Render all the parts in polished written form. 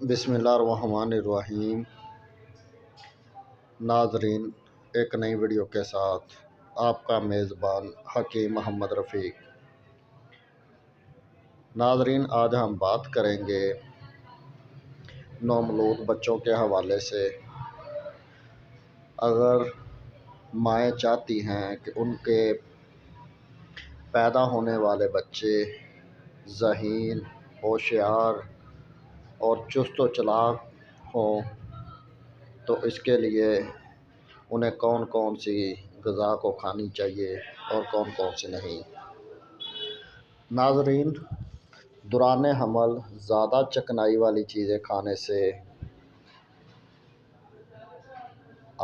بسم اللہ الرحمن الرحیم۔ ناظرین، ایک نئی ویڈیو کے ساتھ آپ کا میزبان حکیم محمد رفیق۔ ناظرین، آج ہم بات کریں گے نومولود بچوں کے حوالے سے۔ اگر مائیں چاہتی ہیں کہ ان کے پیدا ہونے والے بچے ذہین، ہوشیار اور چست و چلاک ہوں تو اس کے لیے انہیں کون کون سی غذا کو کھانی چاہیے اور کون کون سی نہیں۔ ناظرین، دوران حمل زیادہ چکنائی والی چیزیں کھانے سے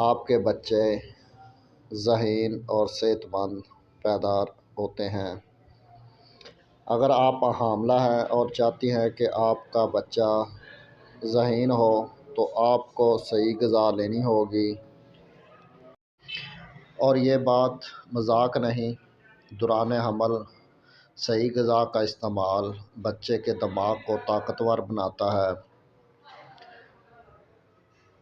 آپ کے بچے ذہین اور صحت مند پیدا ہوتے ہیں۔ اگر آپ حاملہ ہیں اور چاہتی ہیں کہ آپ کا بچہ ذہین ہو تو آپ کو صحیح غذا لینی ہوگی، اور یہ بات مذاق نہیں۔ دوران حمل صحیح غذا کا استعمال بچے کے دماغ کو طاقتور بناتا ہے۔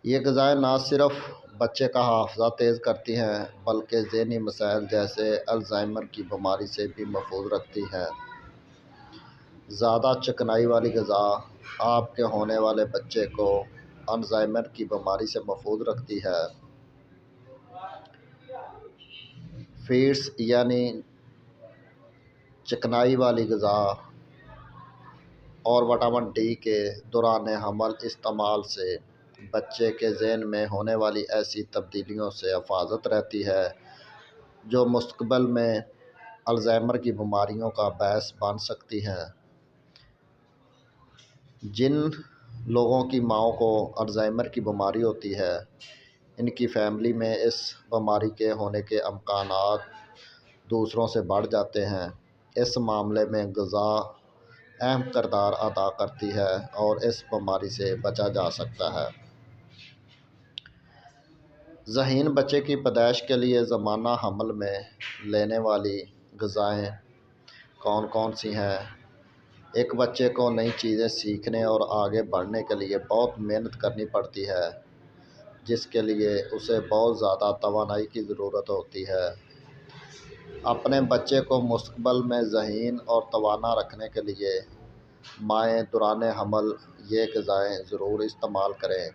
یہ غذائیں نہ صرف بچے کا حافظہ تیز کرتی ہیں بلکہ ذہنی مسائل جیسے الزائمر کی بیماری سے بھی محفوظ رکھتی ہیں۔ زیادہ چکنائی والی غذا آپ کے ہونے والے بچے کو الزائمر کی بیماری سے محفوظ رکھتی ہے۔ فیڈس یعنی چکنائی والی غذا اور وٹامن ڈی کے دوران حمل استعمال سے بچے کے ذہن میں ہونے والی ایسی تبدیلیوں سے حفاظت رہتی ہے جو مستقبل میں الزائمر کی بیماریوں کا باعث بن سکتی ہیں۔ جن لوگوں کی ماؤں کو الزائمر کی بیماری ہوتی ہے، ان کی فیملی میں اس بیماری کے ہونے کے امکانات دوسروں سے بڑھ جاتے ہیں۔ اس معاملے میں غذا اہم کردار ادا کرتی ہے اور اس بیماری سے بچا جا سکتا ہے۔ ذہین بچے کی پیدائش کے لیے زمانہ حمل میں لینے والی غذائیں کون کون سی ہیں؟ ایک بچے کو نئی چیزیں سیکھنے اور آگے بڑھنے کے لیے بہت محنت کرنی پڑتی ہے، جس کے لیے اسے بہت زیادہ توانائی کی ضرورت ہوتی ہے۔ اپنے بچے کو مستقبل میں ذہین اور توانا رکھنے کے لیے مائیں دوران حمل یہ غذائیں ضرور استعمال کریں۔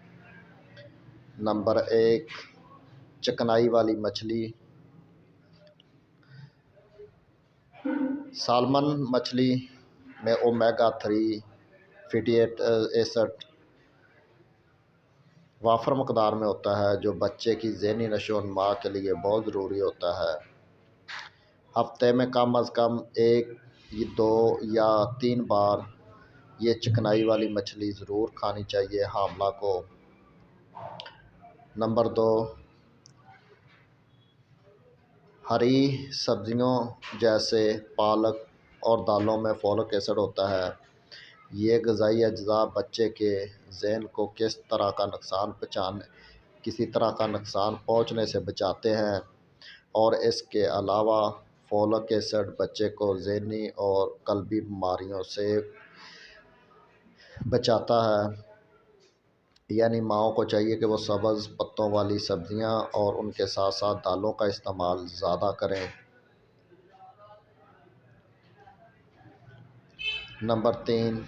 نمبر 1، چکنائی والی مچھلی۔ سالمن مچھلی میں اومیگا 3 فیٹی ایسڈ وافر مقدار میں ہوتا ہے، جو بچے کی ذہنی نشو و نما کے لیے بہت ضروری ہوتا ہے۔ ہفتے میں کم از کم 1، 2 یا 3 بار یہ چکنائی والی مچھلی ضرور کھانی چاہیے حاملہ کو۔ نمبر 2، ہری سبزیوں جیسے پالک اور دالوں میں فولک ایسڈ ہوتا ہے۔ یہ غذائی اجزاء بچے کے ذہن کو کسی طرح کا نقصان پہنچنے سے بچاتے ہیں، اور اس کے علاوہ فولک ایسڈ بچے کو ذہنی اور قلبی بیماریوں سے بچاتا ہے۔ یعنی ماؤں کو چاہیے کہ وہ سبز پتوں والی سبزیاں اور ان کے ساتھ ساتھ دالوں کا استعمال زیادہ کریں۔ نمبر 3،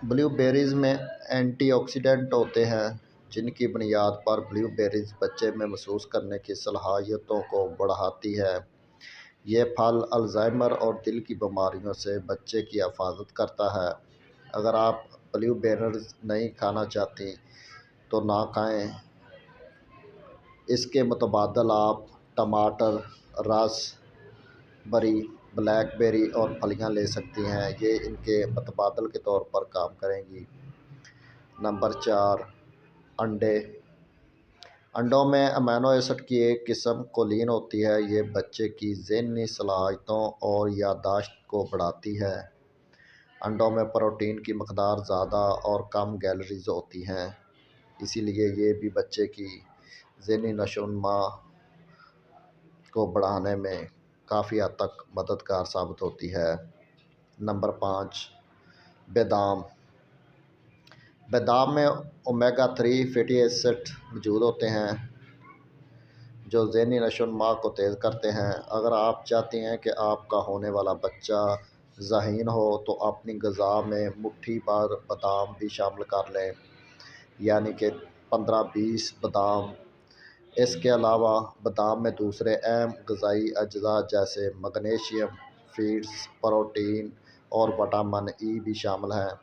بلیو بیریز میں اینٹی آکسیڈنٹ ہوتے ہیں، جن کی بنیاد پر بلیو بیریز بچے میں محسوس کرنے کی صلاحیتوں کو بڑھاتی ہے۔ یہ پھل الزائمر اور دل کی بیماریوں سے بچے کی حفاظت کرتا ہے۔ اگر آپ بلیو بیریز نہیں کھانا چاہتی تو نہ کھائیں۔ اس کے متبادل آپ ٹماٹر، راس بری، بلیک بیری اور پھلیاں لے سکتی ہیں، یہ ان کے متبادل کے طور پر کام کریں گی۔ نمبر 4، انڈے۔ انڈوں میں امینو ایسڈ کی ایک قسم کولین ہوتی ہے، یہ بچے کی ذہنی صلاحیتوں اور یادداشت کو بڑھاتی ہے۔ انڈوں میں پروٹین کی مقدار زیادہ اور کم کیلوریز ہوتی ہیں، اسی لیے یہ بھی بچے کی ذہنی نشو و نما کو بڑھانے میں کافی حد تک مددگار ثابت ہوتی ہے۔ نمبر 5، بادام۔ بادام میں اومیگا 3 فیٹی ایسڈ موجود ہوتے ہیں جو ذہنی نشو و نما کو تیز کرتے ہیں۔ اگر آپ چاہتے ہیں کہ آپ کا ہونے والا بچہ ذہین ہو تو اپنی غذا میں مٹھی بھر بادام بھی شامل کر لیں، یعنی کہ 15-20 بادام۔ اس کے علاوہ بادام میں دوسرے اہم غذائی اجزاء جیسے میگنیشیم، فیٹس، پروٹین اور وٹامن ای بھی شامل ہیں۔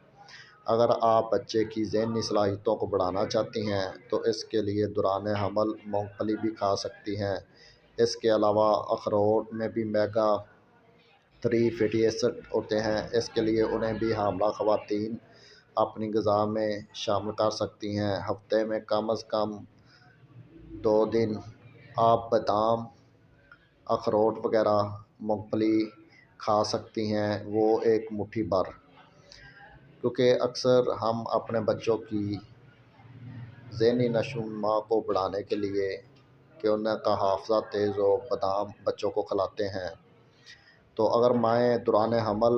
اگر آپ بچے کی ذہنی صلاحیتوں کو بڑھانا چاہتی ہیں تو اس کے لیے دوران حمل مونگ پھلی بھی کھا سکتی ہیں۔ اس کے علاوہ اخروٹ میں بھی اومیگا 3 فیٹی ایسڈ ہوتے ہیں، اس کے لیے انہیں بھی حاملہ خواتین اپنی غذا میں شامل کر سکتی ہیں۔ ہفتے میں کم از کم 2 دن آپ بادام، اخروٹ وغیرہ مونگ پھلی کھا سکتی ہیں، وہ ایک مٹھی بھر، کیونکہ اکثر ہم اپنے بچوں کی ذہنی نشو و نما کو بڑھانے کے لیے کہ ان کا حافظہ تیز ہو بادام بچوں کو کھلاتے ہیں۔ تو اگر مائیں دوران حمل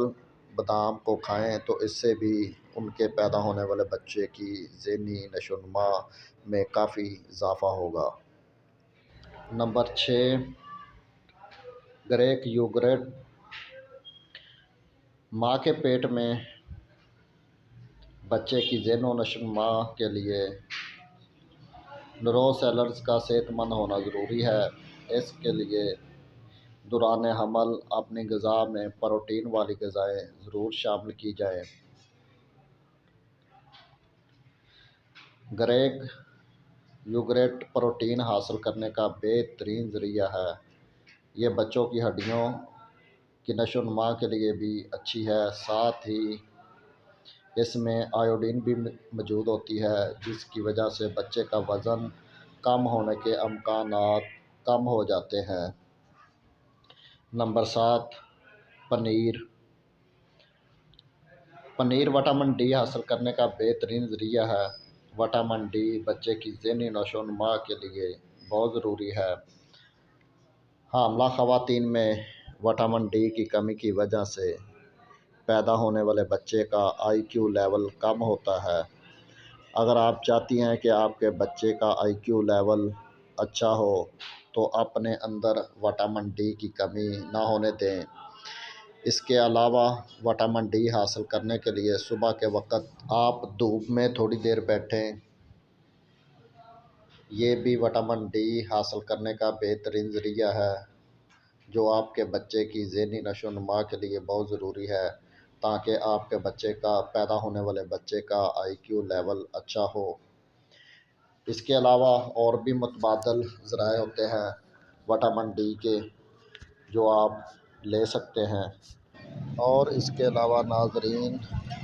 بادام کو کھائیں تو اس سے بھی ان کے پیدا ہونے والے بچے کی ذہنی نشو و نما میں کافی اضافہ ہوگا۔ Number 6، Greek yoghurt. ماں کے پیٹ میں بچے کی ذہن و نشو و نما کے لیے نیورو سیلز کا صحت مند ہونا ضروری ہے۔ اس کے لیے دوران حمل اپنی غذا میں پروٹین والی غذائیں ضرور شامل کی جائیں۔ گریک یوگرٹ پروٹین حاصل کرنے کا بہترین ذریعہ ہے۔ یہ بچوں کی ہڈیوں کی نشو و نما کے لیے بھی اچھی ہے، ساتھ ہی اس میں آیوڈین بھی موجود ہوتی ہے، جس کی وجہ سے بچے کا وزن کم ہونے کے امکانات کم ہو جاتے ہیں۔ Number 7، paneer. Paneer vitamin D حاصل کرنے کا بہترین ذریعہ ہے۔ وٹامن ڈی بچے کی ذہنی نشو و نما کے لیے بہت ضروری ہے۔ حاملہ خواتین میں وٹامن ڈی کی کمی کی وجہ سے پیدا ہونے والے بچے کا IQ لیول کم ہوتا ہے۔ اگر آپ چاہتی ہیں کہ آپ کے بچے کا IQ لیول اچھا ہو تو اپنے اندر وٹامن ڈی کی کمی نہ ہونے دیں۔ اس کے علاوہ وٹامن ڈی حاصل کرنے کے لیے صبح کے وقت آپ دھوپ میں تھوڑی دیر بیٹھیں، یہ بھی وٹامن ڈی حاصل کرنے کا بہترین ذریعہ ہے، جو آپ کے بچے کی ذہنی نشو و نما کے لیے بہت ضروری ہے، تاکہ آپ کے بچے کا پیدا ہونے والے بچے کا IQ لیول اچھا ہو۔ اس کے علاوہ اور بھی متبادل ذرائع ہوتے ہیں وٹامن ڈی کے جو آپ لے سکتے ہیں۔ اور اس کے علاوہ ناظرین،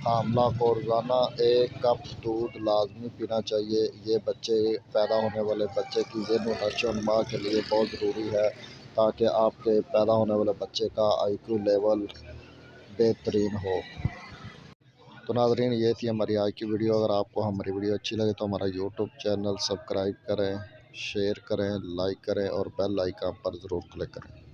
حاملہ کو روزانہ 1 کپ دودھ لازمی پینا چاہیے۔ یہ بچے پیدا ہونے والے بچے کی ذہنی نشو و نما کے لیے بہت ضروری ہے، تاکہ آپ کے پیدا ہونے والے بچے کا IQ لیول بہترین ہو۔ تو ناظرین، یہ تھی ہماری آج کی ویڈیو۔ اگر آپ کو ہماری ویڈیو اچھی لگے تو ہمارا YouTube چینل سبسکرائب کریں، شیئر کریں، لائک کریں اور بیل آئیکن پر ضرور کلک کریں۔